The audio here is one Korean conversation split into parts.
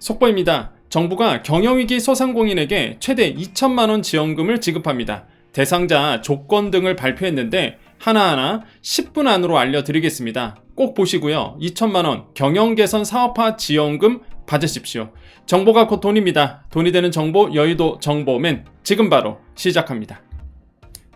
속보입니다. 정부가 경영위기 소상공인에게 최대 2천만원 지원금을 지급합니다. 대상자, 조건 등을 발표했는데 하나하나 10분 안으로 알려드리겠습니다. 꼭 보시고요. 2천만원 경영개선 사업화 지원금 받으십시오. 정보가 곧 돈입니다. 돈이 되는 정보, 여의도 정보맨 지금 바로 시작합니다.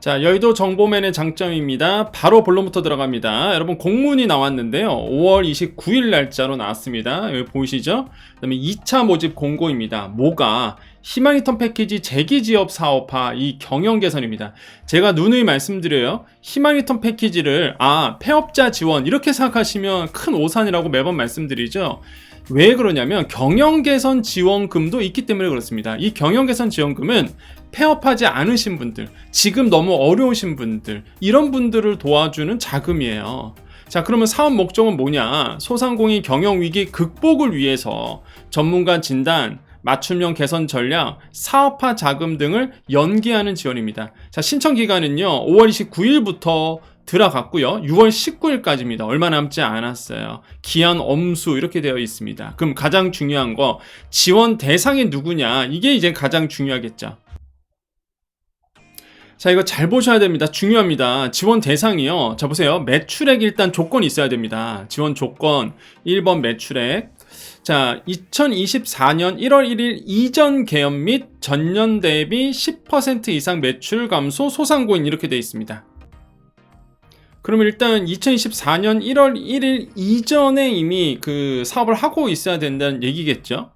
자, 여의도 정보맨의 장점입니다. 바로 본론부터 들어갑니다. 여러분, 공문이 나왔는데요. 5월 29일 날짜로 나왔습니다. 여기 보이시죠? 그 다음에 2차 모집 공고입니다. 뭐가? 희망리턴 패키지 재기지업 사업화 이 경영 개선입니다. 제가 누누이 말씀드려요. 희망리턴 패키지를 폐업자 지원 이렇게 생각하시면 큰 오산이라고 매번 말씀드리죠. 왜 그러냐면 경영개선 지원금도 있기 때문에 그렇습니다. 이 경영개선 지원금은 폐업하지 않으신 분들, 지금 너무 어려우신 분들, 이런 분들을 도와주는 자금이에요. 자, 그러면 사업 목적은 뭐냐? 소상공인 경영위기 극복을 위해서 전문가 진단, 맞춤형 개선 전략, 사업화 자금 등을 연계하는 지원입니다. 자, 신청 기간은요 5월 29일부터 들어갔고요. 6월 19일까지입니다. 얼마 남지 않았어요. 기한 엄수 이렇게 되어 있습니다. 그럼 가장 중요한 거 지원 대상이 누구냐? 이게 이제 가장 중요하겠죠. 자, 이거 잘 보셔야 됩니다. 중요합니다. 지원 대상이요. 자, 보세요. 매출액 일단 조건이 있어야 됩니다. 지원 조건 1번 매출액. 자, 2024년 1월 1일 이전 개업 및 전년 대비 10% 이상 매출 감소 소상공인 이렇게 되어 있습니다. 그러면 일단 2024년 1월 1일 이전에 이미 그 사업을 하고 있어야 된다는 얘기겠죠.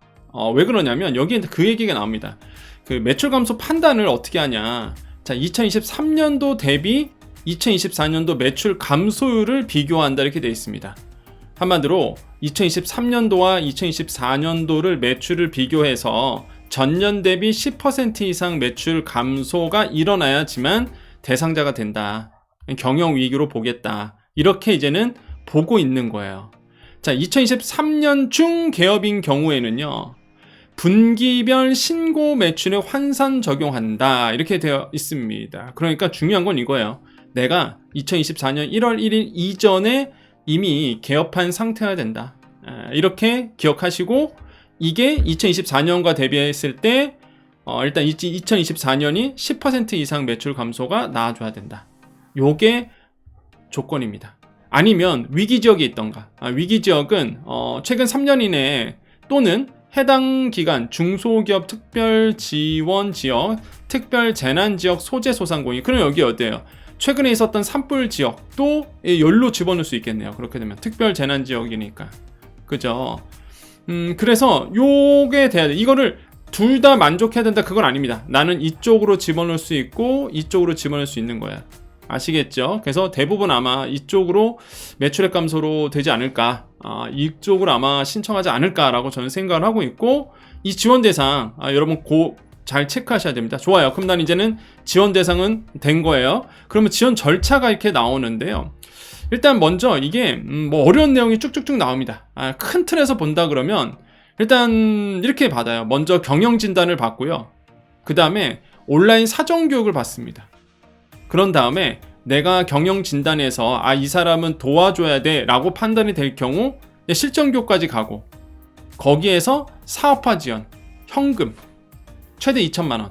왜 그러냐면 여기에 그 얘기가 나옵니다. 그 매출 감소 판단을 어떻게 하냐. 자, 2023년도 대비 2024년도 매출 감소율을 비교한다 이렇게 되어 있습니다. 한마디로 2023년도와 2024년도를 매출을 비교해서 전년 대비 10% 이상 매출 감소가 일어나야지만 대상자가 된다. 경영 위기로 보겠다. 이렇게 이제는 보고 있는 거예요. 자, 2023년 중 개업인 경우에는요. 분기별 신고 매출에 환산 적용한다. 이렇게 되어 있습니다. 그러니까 중요한 건 이거예요. 내가 2024년 1월 1일 이전에 이미 개업한 상태가 된다. 이렇게 기억하시고 이게 2024년과 대비했을 때 일단 2024년이 10% 이상 매출 감소가 나와줘야 된다. 요게 조건입니다. 아니면 위기지역이 있던가. 위기지역은 최근 3년 이내에 또는 해당 기간 중소기업 특별지원지역, 특별재난지역 소재소상공인. 그럼 여기 어디예요? 최근에 있었던 산불 지역도 열로 집어넣을 수 있겠네요. 그렇게 되면 특별재난지역이니까. 그죠? 그래서 요게 돼야 돼. 이거를 둘 다 만족해야 된다 그건 아닙니다. 나는 이쪽으로 집어넣을 수 있고 이쪽으로 집어넣을 수 있는 거야. 아시겠죠? 그래서 대부분 아마 이쪽으로 매출액 감소로 되지 않을까, 이쪽으로 아마 신청하지 않을까라고 저는 생각을 하고 있고, 이 지원 대상 여러분 잘 체크하셔야 됩니다. 좋아요. 그럼 난 이제는 지원 대상은 된 거예요. 그러면 지원 절차가 이렇게 나오는데요. 일단 먼저 이게 뭐 어려운 내용이 쭉쭉쭉 나옵니다. 큰 틀에서 본다 그러면 일단 이렇게 받아요. 먼저 경영 진단을 받고요. 그 다음에 온라인 사전 교육을 받습니다. 그런 다음에 내가 경영 진단에서 이 사람은 도와줘야 돼 라고 판단이 될 경우 실전 교육까지 가고 거기에서 사업화 지원, 현금 최대 2천만원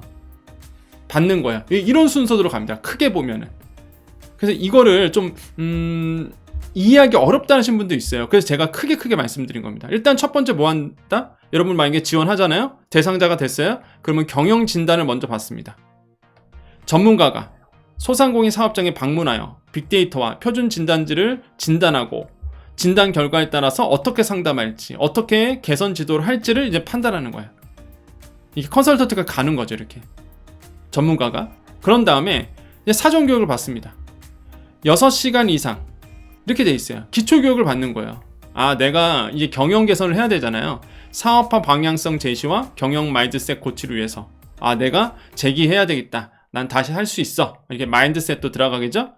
받는 거야. 이런 순서대로 갑니다. 크게 보면은. 그래서 이거를 좀 이해하기 어렵다 하신 분도 있어요. 그래서 제가 크게 말씀드린 겁니다. 일단 첫 번째 뭐 한다? 여러분 만약에 지원하잖아요. 대상자가 됐어요. 그러면 경영 진단을 먼저 받습니다. 전문가가 소상공인 사업장에 방문하여 빅데이터와 표준 진단지를 진단하고 진단 결과에 따라서 어떻게 상담할지, 어떻게 개선 지도를 할지를 이제 판단하는 거예요. 이게 컨설턴트가 가는 거죠, 이렇게. 전문가가. 그런 다음에 이제 사전 교육을 받습니다. 6시간 이상. 이렇게 돼 있어요. 기초 교육을 받는 거예요. 내가 이제 경영 개선을 해야 되잖아요. 사업화 방향성 제시와 경영 마인드셋 고치를 위해서. 내가 제기해야 되겠다. 난 다시 할 수 있어. 이렇게 마인드셋도 들어가겠죠?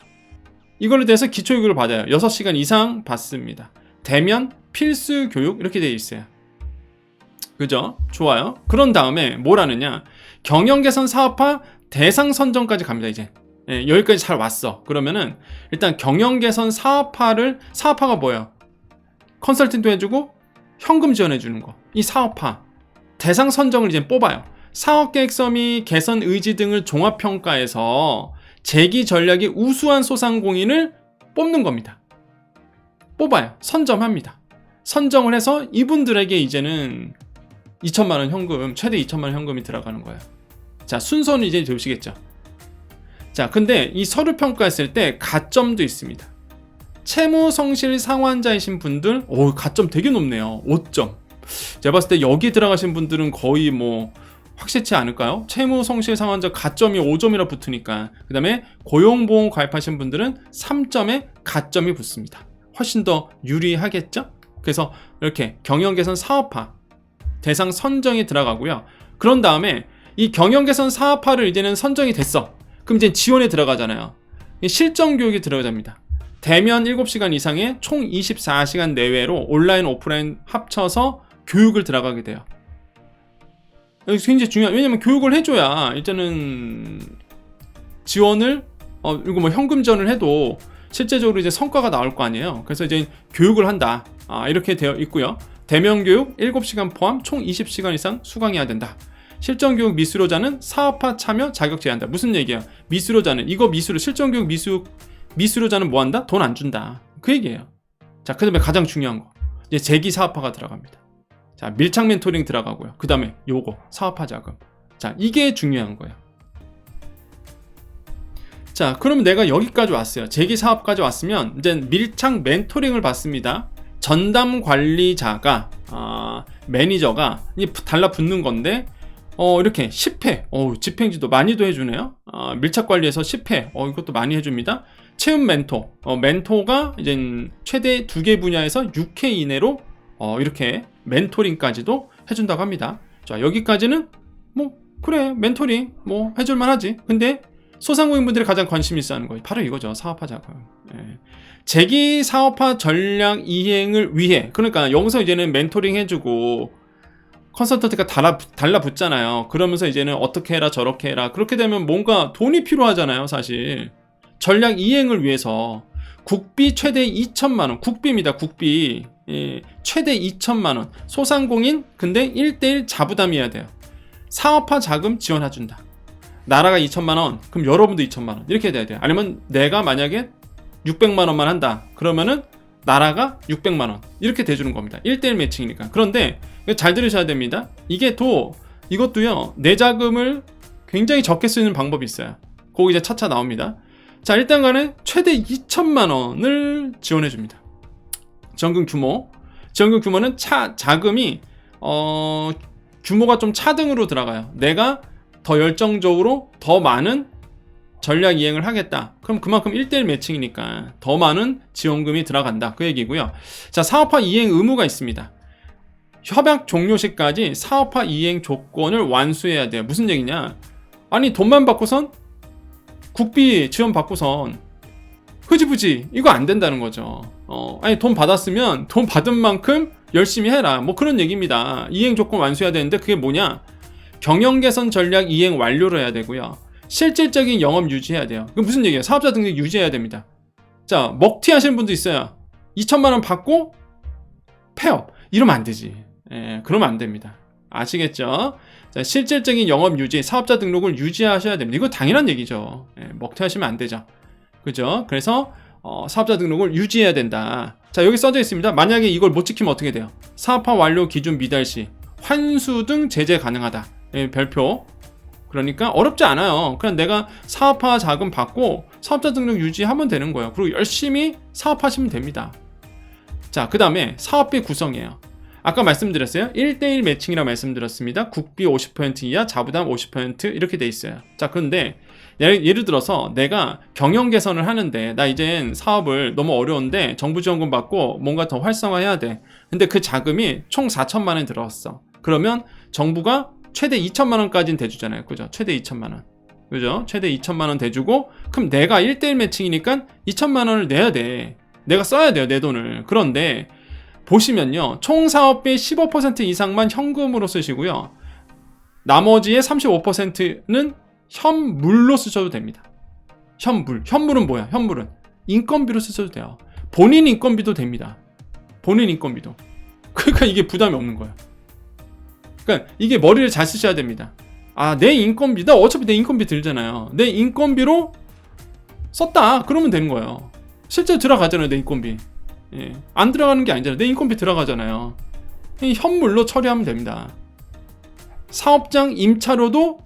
이걸로 대해서 기초교육을 받아요. 6시간 이상 받습니다. 대면 필수 교육 이렇게 되어 있어요. 그죠? 좋아요. 그런 다음에 뭘 하느냐? 경영개선 사업화 대상 선정까지 갑니다. 이제 여기까지 잘 왔어. 그러면은 일단 경영개선 사업화가 뭐예요? 컨설팅도 해주고 현금 지원해주는 거. 이 사업화 대상 선정을 이제 뽑아요. 사업계획서 및 개선 의지 등을 종합평가해서 재기 전략이 우수한 소상공인을 뽑는 겁니다. 뽑아요. 선점합니다. 선정을 해서 이분들에게 이제는 2천만 원 현금, 최대 2천만 원 현금이 들어가는 거예요. 자, 순서는 이제 되시겠죠. 자, 근데 이 서류 평가했을 때 가점도 있습니다. 채무 성실 상환자이신 분들, 가점 되게 높네요. 5점. 제가 봤을 때 여기 들어가신 분들은 거의 뭐 확실치 않을까요? 채무 성실 상환자 가점이 5점이라 붙으니까. 그 다음에 고용보험 가입하신 분들은 3점에 가점이 붙습니다. 훨씬 더 유리하겠죠? 그래서 이렇게 경영개선 사업화 대상 선정이 들어가고요. 그런 다음에 이 경영개선 사업화를 이제는 선정이 됐어. 그럼 이제 지원에 들어가잖아요. 실전 교육이 들어갑니다. 대면 7시간 이상의 총 24시간 내외로 온라인 오프라인 합쳐서 교육을 들어가게 돼요. 여기 굉장히 중요한, 왜냐면 교육을 해줘야 이제는 지원을 이거 뭐 현금 지원을 해도 실제적으로 이제 성과가 나올 거 아니에요. 그래서 이제 교육을 한다. 이렇게 되어 있고요. 대면 교육 7시간 포함 총 20시간 이상 수강해야 된다. 실전 교육 미수료자는 사업화 참여 자격 제한다. 무슨 얘기야? 미수료자는 실전 교육 미수료자는 뭐 한다? 돈 안 준다. 그 얘기예요. 자, 그 다음에 가장 중요한 거. 이제 재기 사업화가 들어갑니다. 자, 밀착 멘토링 들어가고요. 그 다음에 요거 사업화 자금. 자, 이게 중요한 거예요. 자, 그러면 내가 여기까지 왔어요. 재기 사업까지 왔으면 이제 밀착 멘토링을 받습니다. 전담 관리자가 매니저가 달라붙는 건데 이렇게 10회 집행지도 많이도 해주네요. 밀착 관리에서 10회 이것도 많이 해줍니다. 채움 멘토 멘토가 이제 최대 2개 분야에서 6회 이내로 이렇게 멘토링까지도 해준다고 합니다. 자, 여기까지는 뭐 그래 멘토링 뭐 해줄만 하지. 근데 소상공인분들이 가장 관심 있어 하는 거예요. 바로 이거죠. 사업화 자금. 재기 사업화 전략 이행을 위해, 그러니까 여기서 이제는 멘토링 해주고 컨설턴트가 달라붙잖아요. 그러면서 이제는 어떻게 해라 저렇게 해라. 그렇게 되면 뭔가 돈이 필요하잖아요. 사실 전략 이행을 위해서 국비 최대 2천만 원, 국비입니다. 국비 최대 2천만 원. 소상공인 근데 1대1 자부담이어야 돼요. 사업화 자금 지원해준다. 나라가 2천만 원, 그럼 여러분도 2천만 원 이렇게 돼야 돼요. 아니면 내가 만약에 600만 원만 한다. 그러면은 나라가 600만 원 이렇게 대주는 겁니다. 1대1 매칭이니까. 그런데 잘 들으셔야 됩니다. 이것도요. 내 자금을 굉장히 적게 쓰는 방법이 있어요. 그거 이제 차차 나옵니다. 자, 일단 간에 최대 2천만 원을 지원해 줍니다. 지원금 규모는 자금이 규모가 좀 차등으로 들어가요. 내가 더 열정적으로 더 많은 전략 이행을 하겠다. 그럼 그만큼 1대1 매칭이니까 더 많은 지원금이 들어간다. 그 얘기고요. 자, 사업화 이행 의무가 있습니다. 협약 종료 시까지 사업화 이행 조건을 완수해야 돼요. 무슨 얘기냐? 아니 돈만 받고선 국비 지원 받고선 흐지부지 이거 안 된다는 거죠. 아니 돈 받았으면 돈 받은 만큼 열심히 해라. 뭐 그런 얘기입니다. 이행 조건 완수해야 되는데 그게 뭐냐? 경영 개선 전략 이행 완료를 해야 되고요. 실질적인 영업 유지해야 돼요. 그게 무슨 얘기예요? 사업자 등록 유지해야 됩니다. 자, 먹튀 하시는 분도 있어요. 2천만 원 받고 폐업. 이러면 안 되지. 그러면 안 됩니다. 아시겠죠? 자, 실질적인 영업 유지, 사업자 등록을 유지하셔야 됩니다. 이거 당연한 얘기죠. 먹튀 하시면 안 되죠. 그죠? 그래서 사업자 등록을 유지해야 된다. 자, 여기 써져 있습니다. 만약에 이걸 못 지키면 어떻게 돼요? 사업화 완료 기준 미달 시 환수 등 제재 가능하다. 별표. 그러니까 어렵지 않아요. 그냥 내가 사업화 자금 받고 사업자 등록 유지하면 되는 거예요. 그리고 열심히 사업하시면 됩니다. 자, 그 다음에 사업비 구성이에요. 아까 말씀드렸어요. 1대1 매칭이라고 말씀드렸습니다. 국비 50% 이하, 자부담 50% 이렇게 돼 있어요. 자, 그런데 예를 들어서 내가 경영 개선을 하는데 나 이젠 사업을 너무 어려운데 정부 지원금 받고 뭔가 더 활성화해야 돼. 근데 그 자금이 총 4천만 원 들어왔어. 그러면 정부가 최대 2천만 원까지는 대주잖아요. 그죠? 최대 2천만 원. 그죠? 최대 2천만 원 대주고 그럼 내가 1대1 매칭이니까 2천만 원을 내야 돼. 내가 써야 돼요. 내 돈을. 그런데 보시면요. 총 사업비 15% 이상만 현금으로 쓰시고요. 나머지의 35%는 현물로 쓰셔도 됩니다. 현물은 뭐야? 현물은 인건비로 쓰셔도 돼요. 본인 인건비도 됩니다. 본인 인건비도. 그러니까 이게 부담이 없는 거예요. 그러니까 이게 머리를 잘 쓰셔야 됩니다. 아, 내 인건비, 나 어차피 내 인건비 들잖아요. 내 인건비로 썼다 그러면 되는 거예요. 실제 들어가잖아요, 내 인건비. 예, 안 들어가는 게 아니잖아요. 내 인건비 들어가잖아요. 이 현물로 처리하면 됩니다. 사업장 임차료도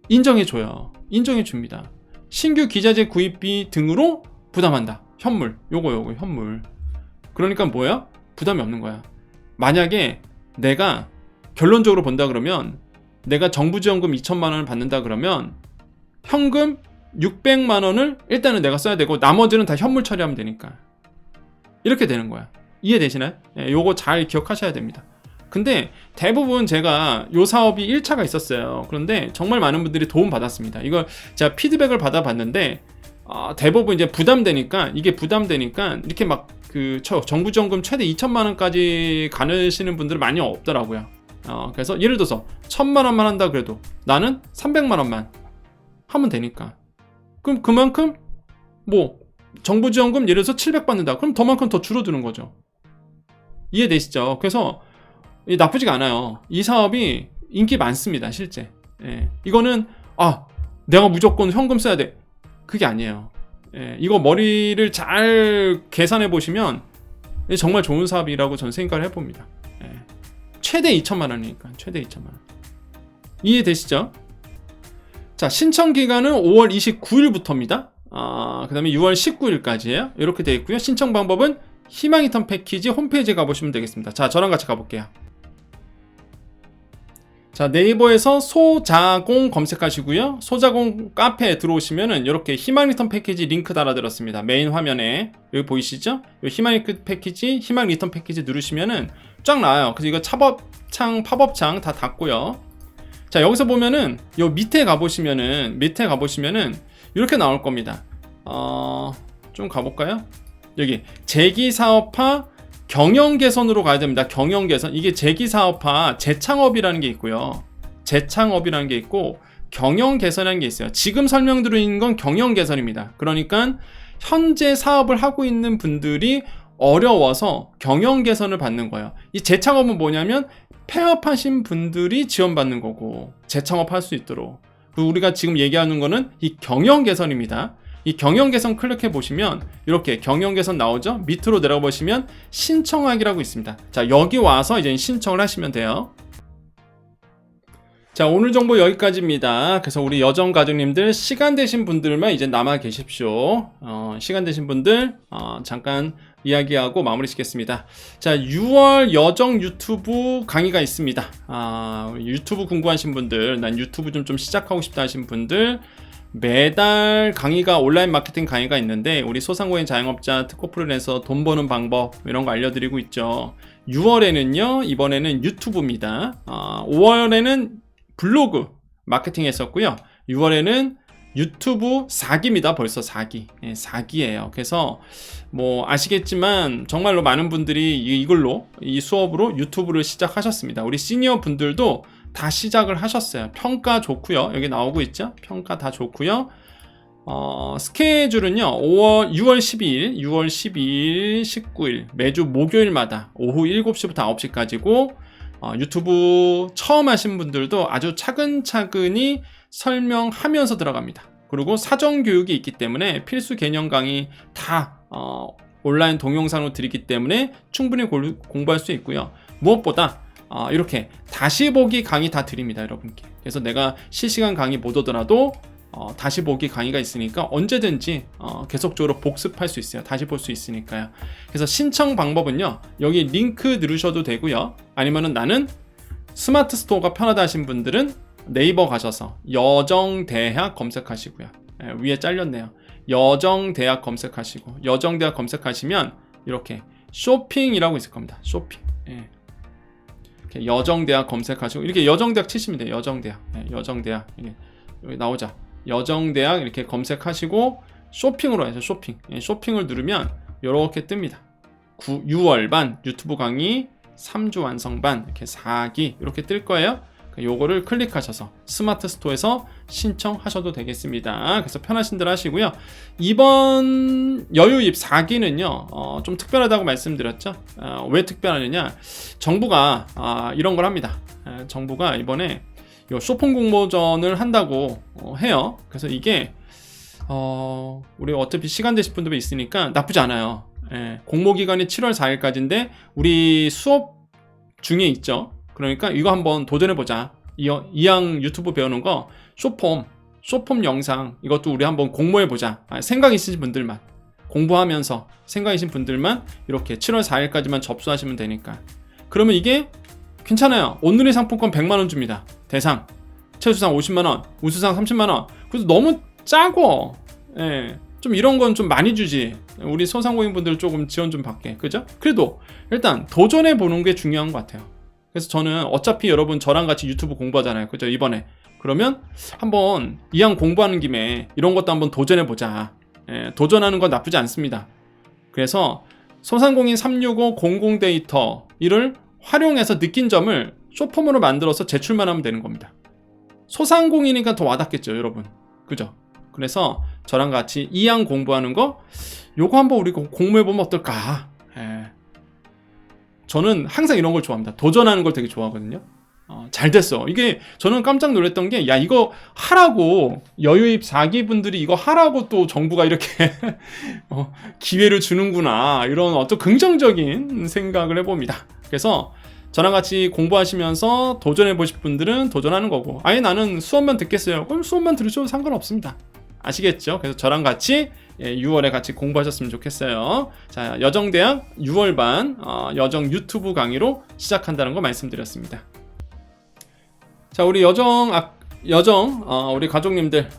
인정해줘요. 인정해줍니다. 신규 기자재 구입비 등으로 부담한다. 현물. 요거 현물. 그러니까 뭐야? 부담이 없는 거야. 만약에 내가 결론적으로 본다 그러면, 내가 정부지원금 2천만 원을 받는다 그러면 현금 600만 원을 일단은 내가 써야 되고 나머지는 다 현물 처리하면 되니까 이렇게 되는 거야. 이해되시나요? 예, 요거 잘 기억하셔야 됩니다. 근데 대부분 제가 요 사업이 1차가 있었어요. 그런데 정말 많은 분들이 도움 받았습니다. 이걸 제가 피드백을 받아봤는데 대부분 이제 부담되니까, 이게 부담되니까 이렇게 막 그 정부지원금 최대 2천만 원까지 가르시는 분들은 많이 없더라고요. 그래서 예를 들어서 1,000만 원만 한다 그래도 나는 300만 원만 하면 되니까, 그럼 그만큼 뭐 정부지원금 예를 들어서 700 받는다 그럼 더만큼 더 줄어드는 거죠. 이해되시죠? 그래서 나쁘지가 않아요. 이 사업이 인기 많습니다, 실제. 예. 이거는 내가 무조건 현금 써야 돼, 그게 아니에요. 예. 이거 머리를 잘 계산해 보시면 정말 좋은 사업이라고 저는 생각을 해봅니다. 예. 최대 2천만 원이니까 최대 2천만 원. 이해되시죠? 자, 신청 기간은 5월 29일부터입니다. 그 다음에 6월 19일까지예요. 이렇게 되어 있고요. 신청 방법은 희망이턴 패키지 홈페이지에 가보시면 되겠습니다. 자, 저랑 같이 가볼게요. 자, 네이버에서 소자공 검색하시고요. 소자공 카페에 들어오시면은 이렇게 희망리턴 패키지 링크 달아드렸습니다. 메인 화면에 여기 보이시죠? 이 희망리턴 패키지 누르시면은 쫙 나와요. 그래서 이거 팝업창 다 닫고요. 자, 여기서 보면은 요 밑에 가보시면은 이렇게 나올 겁니다. 좀 가볼까요? 여기 재기사업화 경영 개선으로 가야 됩니다. 경영 개선. 이게 재기사업화 재창업이라는 게 있고요. 재창업이라는 게 있고 경영 개선이라는 게 있어요. 지금 설명드리는 건 경영 개선입니다. 그러니까 현재 사업을 하고 있는 분들이 어려워서 경영 개선을 받는 거예요. 이 재창업은 뭐냐면 폐업하신 분들이 지원받는 거고, 재창업할 수 있도록. 그리고 우리가 지금 얘기하는 거는 이 경영 개선입니다. 이 경영 개선 클릭해 보시면 이렇게 경영 개선 나오죠? 밑으로 내려가 보시면 신청하기라고 있습니다. 자, 여기 와서 이제 신청을 하시면 돼요. 자, 오늘 정보 여기까지입니다. 그래서 우리 여정 가족님들, 시간 되신 분들만 이제 남아 계십시오. 시간 되신 분들 잠깐 이야기하고 마무리 짓겠습니다. 자, 6월 여정 유튜브 강의가 있습니다. 유튜브 궁금하신 분들, 난 유튜브 좀 시작하고 싶다 하신 분들, 매달 강의가, 온라인 마케팅 강의가 있는데 우리 소상공인 자영업자 특허 프로그램에서 돈 버는 방법 이런 거 알려드리고 있죠. 6월에는요, 이번에는 유튜브입니다. 5월에는 블로그 마케팅 했었고요. 6월에는 유튜브 4기입니다. 벌써 4기. 예, 4기예요. 그래서 뭐 아시겠지만 정말로 많은 분들이 이걸로, 이 수업으로 유튜브를 시작하셨습니다. 우리 시니어 분들도 다 시작을 하셨어요. 평가 좋고요. 여기 나오고 있죠. 평가 다 좋고요. 스케줄은요, 6월 12일, 19일 매주 목요일마다 오후 7시부터 9시까지고 유튜브 처음 하신 분들도 아주 차근차근히 설명하면서 들어갑니다. 그리고 사전 교육이 있기 때문에 필수 개념 강의 다 온라인 동영상으로 드리기 때문에 충분히 공부할 수 있고요. 무엇보다 이렇게 다시 보기 강의 다 드립니다, 여러분께. 그래서 내가 실시간 강의 못 오더라도 다시 보기 강의가 있으니까 언제든지 계속적으로 복습할 수 있어요. 다시 볼 수 있으니까요. 그래서 신청 방법은요, 여기 링크 누르셔도 되고요. 아니면은 나는 스마트 스토어가 편하다 하신 분들은 네이버 가셔서 여정대학 검색하시고요. 위에 잘렸네요. 여정대학 검색하시고, 여정대학 검색하시면 이렇게 쇼핑이라고 있을 겁니다. 쇼핑. 이렇게 여정대학 검색하시고, 이렇게 여정대학 치시면 돼요. 여정대학. 여정대학. 여기 나오죠. 여정대학 이렇게 검색하시고 쇼핑으로 해서 쇼핑을 누르면 이렇게 뜹니다. 6월반 유튜브 강의 3주 완성반 이렇게 4기 이렇게 뜰 거예요. 요거를 클릭하셔서 스마트 스토어에서 신청하셔도 되겠습니다. 그래서 편하신 대로 하시고요. 이번 여유입 4기는요 좀 특별하다고 말씀드렸죠. 왜 특별하느냐, 정부가 이런 걸 합니다. 정부가 이번에 요 쇼폼 공모전을 한다고 해요. 그래서 이게 우리 어차피 시간 되실 분들이 있으니까 나쁘지 않아요. 공모 기간이 7월 4일까지인데 우리 수업 중에 있죠. 그러니까 이거 한번 도전해보자. 이왕 유튜브 배우는 거 쇼폼 영상 이것도 우리 한번 공모해보자. 생각 있으신 분들만, 공부하면서 생각 있으신 분들만 이렇게 7월 4일까지만 접수하시면 되니까. 그러면 이게 괜찮아요. 오늘의 상품권 100만원 줍니다. 대상 최우수상 50만원, 우수상 30만원. 그래서 너무 짜고, 좀 이런 건 좀 많이 주지. 우리 소상공인분들 조금 지원 좀 받게, 그죠? 그래도 일단 도전해 보는 게 중요한 것 같아요. 그래서 저는 어차피 여러분 저랑 같이 유튜브 공부하잖아요, 그죠? 이번에 그러면 한번 이왕 공부하는 김에 이런 것도 한번 도전해 보자. 도전하는 건 나쁘지 않습니다. 그래서 소상공인 365 공공 데이터 이를 활용해서 느낀 점을 쇼폼으로 만들어서 제출만 하면 되는 겁니다. 소상공인이니까 더 와닿겠죠, 여러분, 그죠? 그래서 저랑 같이 이양 공부하는 거 요거 한번 우리 공모해보면 어떨까. 저는 항상 이런 걸 좋아합니다. 도전하는 걸 되게 좋아하거든요. 잘 됐어. 이게 저는 깜짝 놀랐던 게, 야, 이거 하라고 여유입 4기 분들이 이거 하라고 또 정부가 이렇게 기회를 주는구나, 이런 어떤 긍정적인 생각을 해봅니다. 그래서 저랑 같이 공부하시면서 도전해보실 분들은 도전하는 거고, 아예 나는 수업만 듣겠어요, 그럼 수업만 들으셔도 상관없습니다. 아시겠죠? 그래서 저랑 같이 6월에 같이 공부하셨으면 좋겠어요. 자, 여정대학 6월반 여정 유튜브 강의로 시작한다는 거 말씀드렸습니다. 자, 우리 여정 우리 가족님들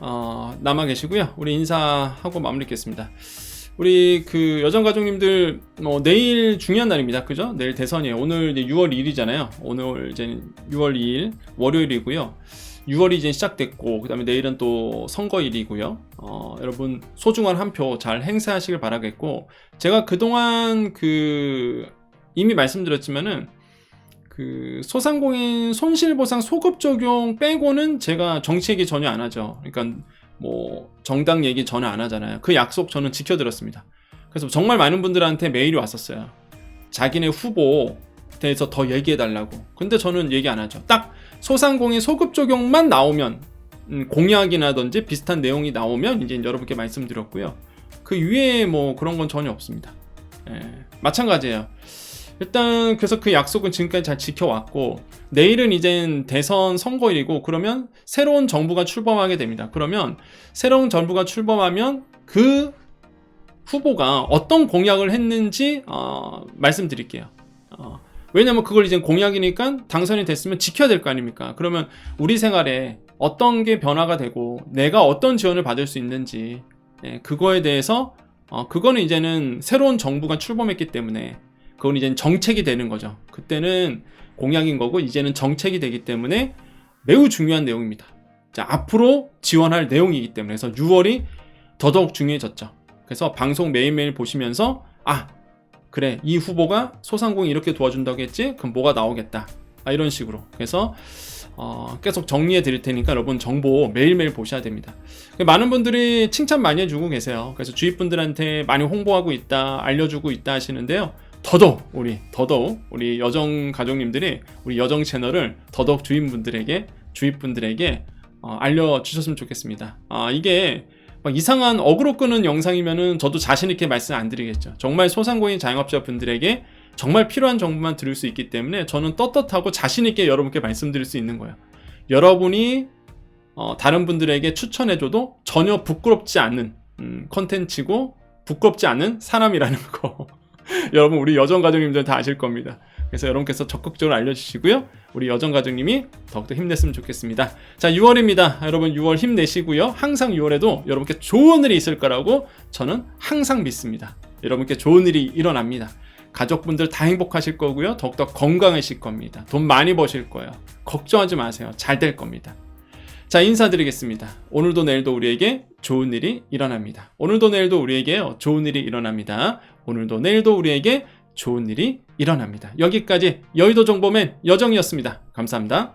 남아 계시고요. 우리 인사하고 마무리하겠습니다. 우리 그 여정 가족님들 내일 중요한 날입니다, 그죠? 내일 대선이에요. 오늘 이제 6월 2일이잖아요. 오늘 이제 6월 2일 월요일이고요. 6월이 이제 시작됐고, 그 다음에 내일은 또 선거일이고요. 여러분 소중한 한 표 잘 행사하시길 바라겠고, 제가 그동안 이미 말씀드렸지만은 소상공인 손실보상 소급 적용 빼고는 제가 정치 얘기 전혀 안 하죠. 그러니까 뭐 정당 얘기 전혀 안 하잖아요. 그 약속 저는 지켜드렸습니다. 그래서 정말 많은 분들한테 메일이 왔었어요. 자기네 후보 대해서 더 얘기해달라고. 근데 저는 얘기 안 하죠. 딱 소상공인 소급 적용만 나오면, 공약이나든지 비슷한 내용이 나오면 이제 여러분께 말씀드렸고요. 그 위에 뭐 그런 건 전혀 없습니다. 마찬가지예요. 일단 그래서 그 약속은 지금까지 잘 지켜왔고, 내일은 이젠 대선 선거일이고, 그러면 새로운 정부가 출범하게 됩니다. 그러면 새로운 정부가 출범하면 그 후보가 어떤 공약을 했는지 말씀드릴게요. 왜냐면 그걸 이제 공약이니까 당선이 됐으면 지켜야 될 거 아닙니까? 그러면 우리 생활에 어떤 게 변화가 되고 내가 어떤 지원을 받을 수 있는지, 그거에 대해서 그거는 이제는 새로운 정부가 출범했기 때문에 그건 이제는 정책이 되는 거죠. 그때는 공약인 거고 이제는 정책이 되기 때문에 매우 중요한 내용입니다. 자, 앞으로 지원할 내용이기 때문에. 그래서 6월이 더더욱 중요해졌죠. 그래서 방송 매일매일 보시면서 그래, 이 후보가 소상공인 이렇게 도와준다고 했지? 그럼 뭐가 나오겠다, 이런 식으로. 그래서 계속 정리해 드릴 테니까 여러분 정보 매일매일 보셔야 됩니다. 많은 분들이 칭찬 많이 해주고 계세요. 그래서 주위 분들한테 많이 홍보하고 있다, 알려주고 있다 하시는데요. 더더욱 우리 여정 가족님들이 우리 여정 채널을 더더욱 주위 분들에게 알려주셨으면 좋겠습니다. 이게 막 이상한 어그로 끄는 영상이면은 저도 자신있게 말씀 안 드리겠죠. 정말 소상공인 자영업자 분들에게 정말 필요한 정보만 드릴 수 있기 때문에 저는 떳떳하고 자신있게 여러분께 말씀드릴 수 있는 거예요. 여러분이 다른 분들에게 추천해줘도 전혀 부끄럽지 않는 컨텐츠고 부끄럽지 않은 사람이라는 거 여러분 우리 여정 가족님들 다 아실 겁니다. 그래서 여러분께서 적극적으로 알려주시고요. 우리 여정 가족님이 더욱더 힘냈으면 좋겠습니다. 자, 6월입니다. 여러분 6월 힘내시고요. 항상 6월에도 여러분께 좋은 일이 있을 거라고 저는 항상 믿습니다. 여러분께 좋은 일이 일어납니다. 가족분들 다 행복하실 거고요. 더욱더 건강하실 겁니다. 돈 많이 버실 거예요. 걱정하지 마세요. 잘 될 겁니다. 자, 인사드리겠습니다. 오늘도 내일도 우리에게 좋은 일이 일어납니다. 오늘도 내일도 우리에게 좋은 일이 일어납니다. 오늘도 내일도 우리에게 좋은 일이 일어납니다. 여기까지 여의도 정보맨 여정이었습니다. 감사합니다.